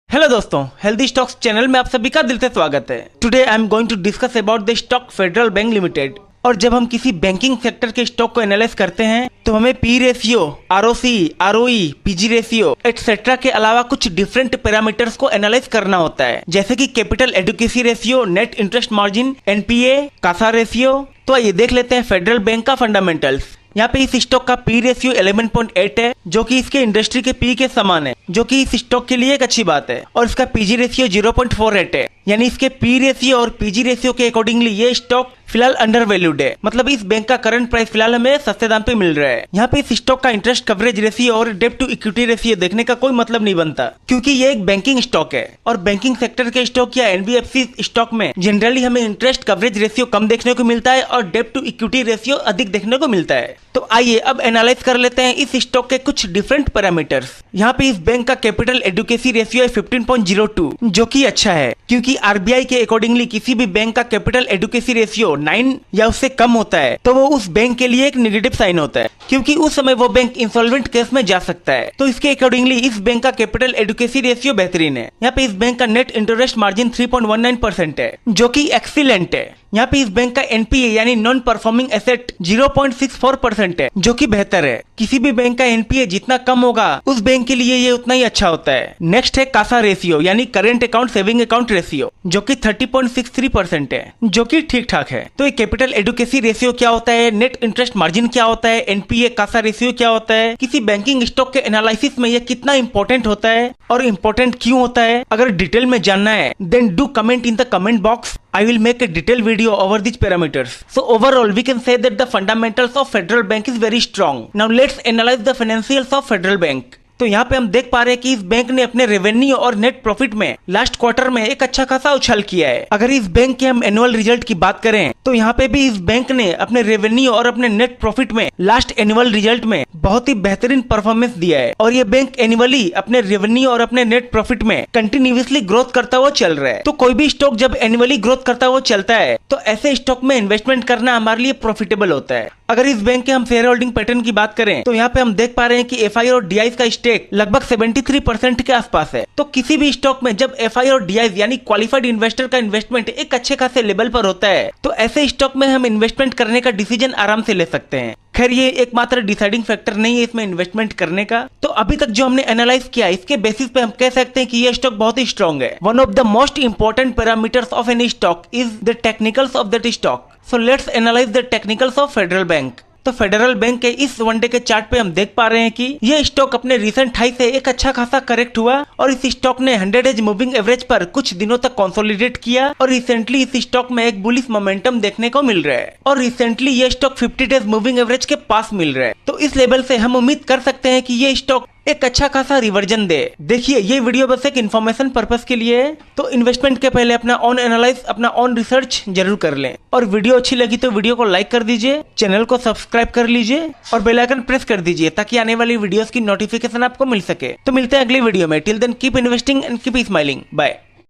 Hello दोस्तों, healthy stocks channel में आप सभी का दिल से स्वागत है। Today I am going to discuss about the stock Federal Bank Limited. और जब हम किसी बैंकिंग सेक्टर के स्टॉक को एनालाइज करते हैं तो हमें P ratio, ROC, ROE, PG ratio etcetera के अलावा कुछ डिफरेंट पैरामीटर्स को एनालाइज करना होता है, जैसे कि capital adequacy ratio, net interest margin, NPA, Kasa ratio. तो आइए देख लेते हैं फेडरल बैंक का फंडामेंटल्स। यहाँ पे इस स्टॉक का पी रेशियो 11.8 है, जो कि इसके इंडस्ट्री के पी के समान है, जो कि इस स्टॉक के लिए एक अच्छी बात है। और इसका पीजी रेशियो 0.48 है, यानी इसके पी रेशियो और पीजी रेशियो के अकॉर्डिंगली ये स्टॉक फिलहाल अंडर वैल्यूड है। मतलब इस बैंक का करंट प्राइस फिलहाल हमें सस्ते दाम पे मिल रहा है। यहाँ पे इस स्टॉक का इंटरेस्ट कवरेज रेशियो और डेब्ट टू इक्विटी रेशियो देखने का कोई मतलब नहीं बनता, क्योंकि ये एक बैंकिंग स्टॉक है और बैंकिंग सेक्टर के स्टॉक या एनबीएफसी स्टॉक में जनरली हमें इंटरेस्ट कवरेज रेशियो कम देखने को मिलता है और डेब्ट टू इक्विटी रेशियो अधिक देखने को मिलता है। तो आइए अब एनालाइज कर लेते हैं इस स्टॉक के कुछ डिफरेंट पैरामीटर्स। यहाँ पे इस बैंक का कैपिटल एडुकेसी रेशियो है 15.02, जो कि अच्छा है, क्योंकि आरबीआई के अकॉर्डिंगली किसी भी बैंक का कैपिटल एडुकेसी रेशियो 9 या उससे कम होता है तो वो उस बैंक के लिए एक नेगेटिव साइन होता है, क्योंकि उस समय वो बैंक इंसॉल्वेंट केस में जा सकता है। तो इसके अकॉर्डिंगली इस बैंक का कैपिटल एडुकेसी रेशियो बेहतरीन है। यहाँ पे इस बैंक का नेट इंटरेस्ट मार्जिन 3.19% है, जो कि एक्सीलेंट है। यहाँ पे इस बैंक का एनपीए यानी नॉन परफॉर्मिंग एसेट 0.64% है, जो कि बेहतर है। किसी भी बैंक का एनपीए जितना कम होगा उस बैंक के लिए ये उतना ही अच्छा होता है। नेक्स्ट है कासा रेशियो यानी current account saving account ratio, जो कि 30.63% है, जो कि ठीक ठाक है। तो ये कैपिटल एडुकेसी रेशियो क्या होता है, नेट इंटरेस्ट मार्जिन क्या होता है, एनपीए कासा रेशियो क्या होता है, किसी बैंकिंग स्टॉक के एनालिसिस में ये कितना इंपॉर्टेंट होता है और इम्पोर्टेंट क्यों होता है, अगर डिटेल में जानना है then do comment in the comment box. I will make a detailed video over these parameters. So overall, we can say that the fundamentals of Federal Bank is very strong. Now let's analyze the financials of Federal Bank. तो यहाँ पे हम देख पा रहे हैं कि इस बैंक ने अपने रेवेन्यू और नेट प्रॉफिट में लास्ट क्वार्टर में एक अच्छा खासा उछाल किया है। अगर इस बैंक के हम एनुअल रिजल्ट की बात करें तो यहाँ पे भी इस बैंक ने अपने रेवेन्यू और अपने नेट प्रॉफिट में लास्ट एनुअल रिजल्ट में बहुत ही बेहतरीन परफॉर्मेंस दिया है। और ये बैंक एनुअली अपने रेवेन्यू और अपने नेट प्रॉफिट में कंटिन्यूअसली ग्रोथ करता हुआ चल रहा है। तो कोई भी स्टॉक जब एनुअली ग्रोथ करता हुआ चलता है तो ऐसे स्टॉक में इन्वेस्टमेंट करना हमारे लिए प्रॉफिटेबल होता है। अगर इस बैंक के हम शेयर होल्डिंग पैटर्न की बात करें तो यहाँ पे हम देख पा रहे हैं कि एफआई और डीआई का स्टेक लगभग 73% के आसपास है। तो किसी भी स्टॉक में जब एफआई और डीआई यानी क्वालिफाइड इन्वेस्टर का इन्वेस्टमेंट एक अच्छे खासे लेवल पर होता है तो ऐसे स्टॉक में हम इन्वेस्टमेंट करने का डिसीजन आराम से ले सकते हैं। खैर ये एकमात्र डिसाइडिंग फैक्टर नहीं है इसमें इन्वेस्टमेंट करने का। तो अभी तक जो हमने एनालाइज किया इसके बेसिस पे हम कह सकते हैं कि ये स्टॉक बहुत ही स्ट्रॉन्ग है। One of the most important parameters of any stock is the technicals of that stock. So let's analyse the technicals of federal bank. तो फेडरल बैंक के इस वनडे के चार्ट पे हम देख पा रहे हैं कि ये स्टॉक अपने रिसेंट हाई से एक अच्छा खासा करेक्ट हुआ और इस स्टॉक ने 100 डेज मूविंग एवरेज पर कुछ दिनों तक कंसोलिडेट किया और रिसेंटली इस स्टॉक में एक बुलिश मोमेंटम देखने को मिल रहा है और रिसेंटली ये स्टॉक 50 डेज मूविंग एवरेज के पास मिल रहा है। तो इस लेवल से हम उम्मीद कर सकते हैं कि ये स्टॉक एक अच्छा खासा रिवर्जन दे। देखिए ये वीडियो बस एक इन्फॉर्मेशन पर्पस के लिए है, तो इन्वेस्टमेंट के पहले अपना ऑन एनालाइज, अपना ऑन रिसर्च जरूर कर लें। और वीडियो अच्छी लगी तो वीडियो को लाइक कर दीजिए, चैनल को सब्सक्राइब कर लीजिए और बेल आइकन प्रेस कर दीजिए ताकि आने वाली वीडियोस की नोटिफिकेशन आपको मिल सके। तो मिलते हैं अगली वीडियो में। Till then keep investing and keep smiling. Bye.